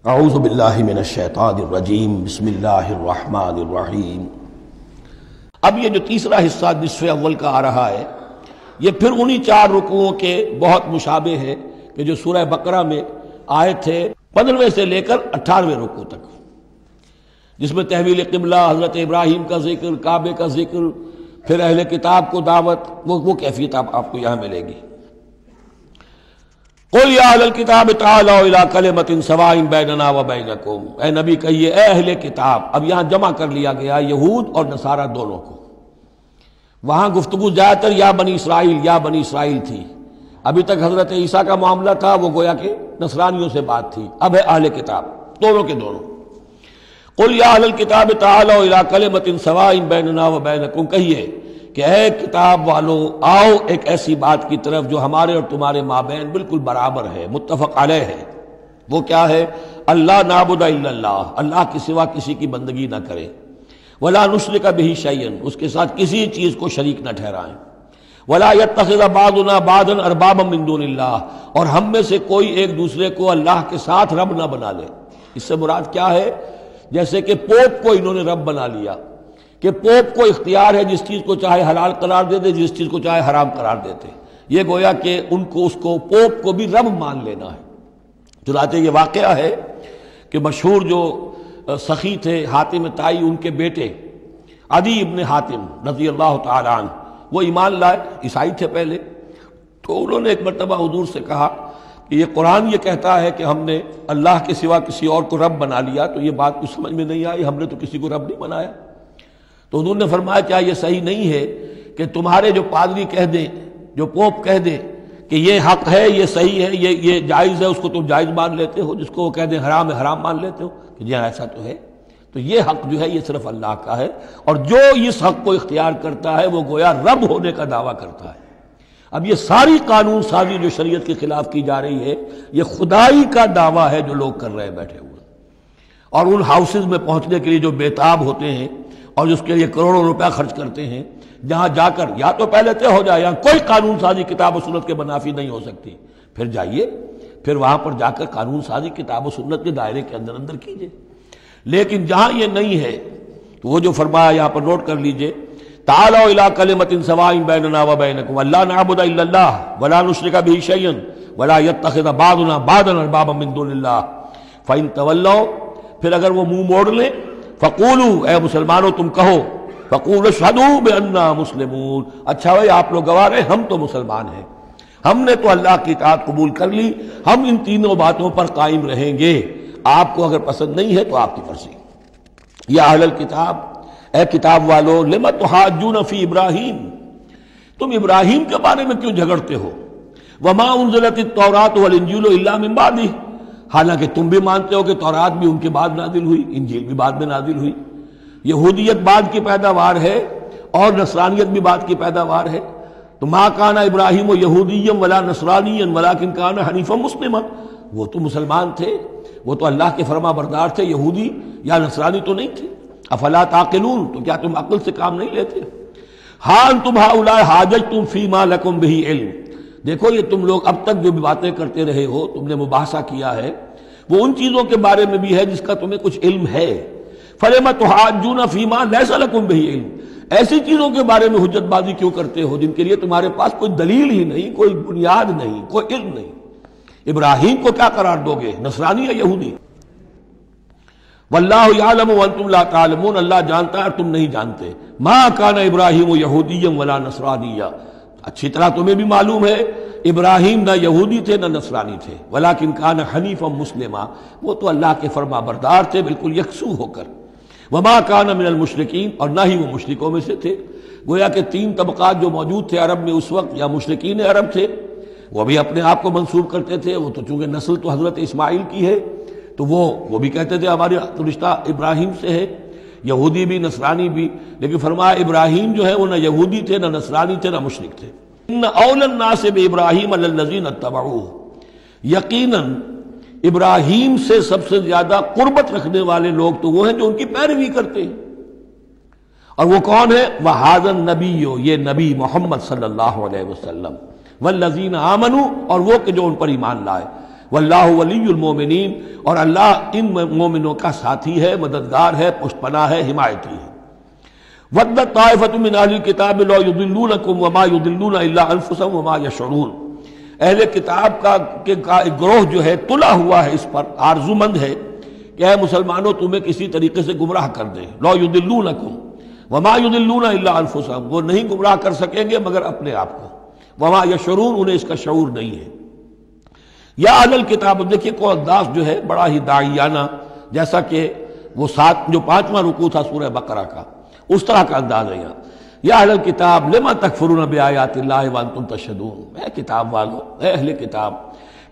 اعوذ باللہ من الشیطان الرجیم بسم اللہ الرحمن الرحیم۔ اب یہ جو تیسرا حصہ نصف اول کا آ رہا ہے یہ پھر انہی 4 رکوعوں کے بہت مشابہ ہے کہ جو سورہ بقرہ میں آئے تھے 15ویں سے لے کر 18ویں رکوع تک، جس میں تحویل قبلہ، حضرت ابراہیم کا ذکر، کعبے کا ذکر، پھر اہل کتاب کو دعوت، وہ کیفیت آپ کو یہاں ملے گی۔ قل یا اہل الکتاب تعالوا الی کلمۃ سواء بیننا وبینکم، اے نبی کہیے اے اہل کتاب۔ اب یہاں جمع کر لیا گیا یہود اور نصارہ دونوں کو۔ وہاں گفتگو زیادہ تر یا بنی اسرائیل تھی، ابھی تک حضرت عیسیٰ کا معاملہ تھا، وہ گویا کہ نصرانیوں سے بات تھی، اب ہے اہل کتاب، دونوں کے دونوں۔ قل یا اہل الکتاب تعالوا الی کلمۃ سواء بیننا وبینکم، کہیے کہ اے کتاب والو آؤ ایک ایسی بات کی طرف جو ہمارے اور تمہارے مابین بالکل برابر ہے، متفق علیہ ہے۔ وہ کیا ہے؟ اللہ نعبد الا اللہ، اللہ کے سوا کسی کی بندگی نہ کرے، ولا نشرک بہ شیئا، اس کے ساتھ کسی چیز کو شریک نہ ٹھہرائیں، ولا یتخذ بعضنا بعضا اربابا من دون اللہ، اور ہم میں سے کوئی ایک دوسرے کو اللہ کے ساتھ رب نہ بنا لے۔ اس سے مراد کیا ہے؟ جیسے کہ پوپ کو انہوں نے رب بنا لیا کہ پوپ کو اختیار ہے جس چیز کو چاہے حلال قرار دے دے، جس چیز کو چاہے حرام قرار دیتے، یہ گویا کہ ان کو اس کو پوپ کو بھی رب مان لینا ہے۔ چنانچہ یہ واقعہ ہے کہ مشہور جو سخی تھے حاتم طائی، ان کے بیٹے عدی ابن حاتم رضی اللہ تعالی عنہ، وہ ایمان لائے، عیسائی تھے پہلے، تو انہوں نے ایک مرتبہ حضور سے کہا کہ یہ قرآن یہ کہتا ہے کہ ہم نے اللہ کے سوا کسی اور کو رب بنا لیا، تو یہ بات کچھ سمجھ میں نہیں آئی، ہم نے تو کسی کو رب نہیں بنایا۔ تو حضور نے فرمایا کیا یہ صحیح نہیں ہے کہ تمہارے جو پادری کہہ دیں، جو پوپ کہہ دے کہ یہ حق ہے، یہ صحیح ہے، یہ جائز ہے، اس کو تم جائز مان لیتے ہو، جس کو وہ کہہ دیں حرام ہے حرام مان لیتے ہو؟ کہ جی ہاں ایسا تو ہے۔ تو یہ حق جو ہے یہ صرف اللہ کا ہے، اور جو اس حق کو اختیار کرتا ہے وہ گویا رب ہونے کا دعویٰ کرتا ہے۔ اب یہ ساری قانون سازی جو شریعت کے خلاف کی جا رہی ہے، یہ خدائی کا دعویٰ ہے جو لوگ کر رہے ہیں بیٹھے ہوئے، اور ان ہاؤسز میں پہنچنے کے لیے جو بےتاب ہوتے ہیں اور اس کے لیے کروڑوں روپیہ خرچ کرتے ہیں، جہاں جا کر یا تو پہلے طے ہو جائے، یہاں کوئی قانون سازی کتاب و سنت کے منافی نہیں ہو سکتی، پھر جائیے، پھر وہاں پر جا کر قانون سازی کتاب و سنت کے دائرے کے اندر کیجیے۔ لیکن جہاں یہ نہیں ہے تو وہ جو فرمایا یہاں پر نوٹ کر لیجئے، تعالوا الی کلمۃ سواء بیننا وبینکم اللہ نعبد الا اللہ ولا نشرک بہ شیئا ولا یتخذ بعضنا بعضا اربابا من دون اللہ فإن تولوا، پھر اگر وہ منہ موڑ لیں، فقولوا، اے مسلمانوں تم کہو، فقولوا اشہدوا بأننا مسلمون، اچھا بھائی آپ لوگ گواہ رہے ہم تو مسلمان ہیں، ہم نے تو اللہ کی اطاعت قبول کر لی، ہم ان تینوں باتوں پر قائم رہیں گے، آپ کو اگر پسند نہیں ہے تو آپ کی مرضی۔ یا اہل الکتاب، اے کتاب والو، لم تحاجون فی ابراہیم، تم ابراہیم کے بارے میں کیوں جھگڑتے ہو؟ وما انزلت التوراۃ والانجیل الا من بعدہ، حالانکہ تم بھی مانتے ہو کہ تورات بھی ان کے بعد نازل ہوئی، انجیل بھی بعد میں نازل ہوئی، یہودیت بعد کی پیداوار ہے اور نصرانیت بھی بعد کی پیداوار ہے۔ تو ما کان ابراہیم یہودیا ولا نصرانیا ولکن کان حنیفا مسلما، وہ تو مسلمان تھے، وہ تو اللہ کے فرما بردار تھے، یہودی یا نصرانی تو نہیں تھے۔ افلا تعقلون، تو کیا تم عقل سے کام نہیں لیتے؟ ہاں انتم ہؤلاء حاججتم فیما لکم بہ علم، دیکھو یہ تم لوگ اب تک جو بھی باتیں کرتے رہے ہو، تم نے مباحثہ کیا ہے، وہ ان چیزوں کے بارے میں بھی ہے جس کا تمہیں کچھ علم ہے۔ فلم تحاجون فیما لیس لکم بہ علم، ایسی چیزوں کے بارے میں حجت بازی کیوں کرتے ہو جن کے لیے تمہارے پاس کوئی دلیل ہی نہیں، کوئی بنیاد نہیں، کوئی علم نہیں؟ ابراہیم کو کیا قرار دو گے، نصرانی یا یہودی؟ واللہ یعلم وانتم لا تعلمون، اللہ جانتا ہے اور تم نہیں جانتے۔ ما کان ابراہیم یہودیا ولا نصرانیا، اچھی طرح تمہیں بھی معلوم ہے ابراہیم نہ یہودی تھے نہ نصرانی تھے، ولیکن کان حنیفا مسلما، وہ تو اللہ کے فرما بردار تھے بالکل یکسو ہو کر۔ وما کان من المشرکین، اور نہ ہی وہ مشرکوں میں سے تھے۔ گویا کہ 3 طبقات جو موجود تھے عرب میں اس وقت، یا مشرکین عرب تھے، وہ بھی اپنے آپ کو منسوب کرتے تھے، وہ تو چونکہ نسل تو حضرت اسماعیل کی ہے تو وہ بھی کہتے تھے ہمارے رشتہ ابراہیم سے ہے، یہودی بھی نصرانی بھی، لیکن فرمایا ابراہیم جو ہے وہ نہ یہودی تھے نہ نصرانی تھے نہ مشرک تھے۔ ان اول الناس بابراہیم الذین اتبعوہ، یقیناً ابراہیم سے سب سے زیادہ قربت رکھنے والے لوگ تو وہ ہیں جو ان کی پیروی کرتے ہیں، اور وہ کون ہے؟ وَهَذَا النَّبِيُّ، یہ نبی محمد صلی اللہ علیہ وسلم، والذین آمنوا، اور وہ کہ جو ان پر ایمان لائے، واللہ ولی المومنین، اور اللہ ان مومنوں کا ساتھی ہے، مددگار ہے، پشت پناہ ہے، حمایتی ہے۔ وَدَّتْ طَائِفَةٌ مِّنْ أَهْلِ الْكِتَابِ لَوْ يُضِلُّونَكُمْ وَمَا يُضِلُّونَ إِلَّا أَنفُسَهُمْ وَمَا يَشْعُرُونَ، اہل کتاب کا ایک گروہ جو ہے تلا ہوا ہے، اس پر آرزومند ہے کہ اے مسلمانوں تمہیں کسی طریقے سے گمراہ کر دیں۔ لَوْ يُضِلُّونَكُمْ وَمَا يُضِلُّونَ إِلَّا أَنفُسَهُمْ، وہ نہیں گمراہ کر سکیں گے مگر اپنے آپ کو، وَمَا يَشْعُرُونَ، انہیں اس کا شعور نہیں ہے۔ یا اہل الکتاب، دیکھیے کو انداز جو ہے بڑا ہی داعیانہ، جیسا کہ وہ جو 5واں رکوع تھا سورہ بقرہ کا، اس طرح کا انداز ہے یہاں۔ یا اہل الکتاب لما تکفرون بآیات اللہ وانتم تشہدون، اے کتاب والو، اے اہل کتاب،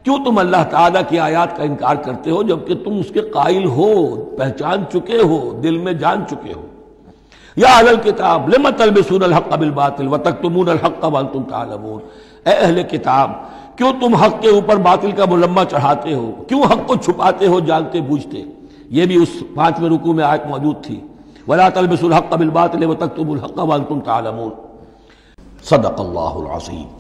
کیوں تم اللہ تعالیٰ کی آیات کا انکار کرتے ہو جبکہ تم اس کے قائل ہو، پہچان چکے ہو، دل میں جان چکے ہو۔ یا اہل الکتاب لما تلبسون الحق بالباطل وتکتمون الحق وانتم تعلمون، اے اہل کتاب کیوں تم حق کے اوپر باطل کا ملمہ چڑھاتے ہو، کیوں حق کو چھپاتے ہو جانتے بوجھتے۔ یہ بھی اس 5ویں رکوع میں آیت موجود تھی، وَلَا تَلْبِسُوا الْحَقَّ بِالْبَاطِلِ وَتَكْتُمُوا الْحَقَّ وَأَنْتُمْ تَعْلَمُونَ۔ صدق اللہ العظیم۔